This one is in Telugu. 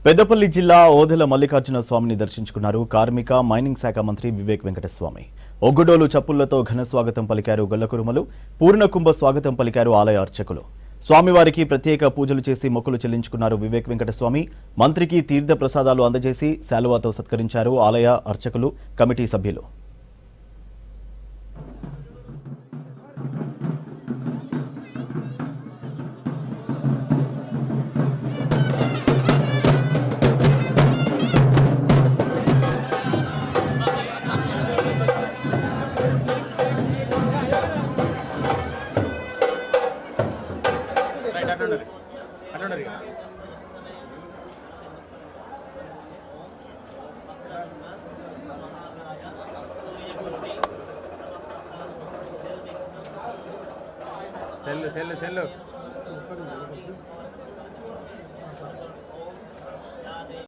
పెద్దపల్లి జిల్లా ఓదెల మల్లికార్జున స్వామిని దర్శించుకున్నారు కార్మిక మైనింగ్ శాఖ మంత్రి వివేక్ వెంకటస్వామి. ఒగ్గుడోలు చప్పుళ్లతో ఘన స్వాగతం పలికారు గొల్లకురుమలు. పూర్ణకుంభ స్వాగతం పలికారు ఆలయ అర్చకులు. స్వామివారికి ప్రత్యేక పూజలు చేసి మొక్కులు చెల్లించుకున్నారు వివేక్ వెంకటస్వామి. మంత్రికి తీర్థ ప్రసాదాలు అందజేసి శాలువాతో సత్కరించారు ఆలయ అర్చకులు, కమిటీ సభ్యులు. సెల్లు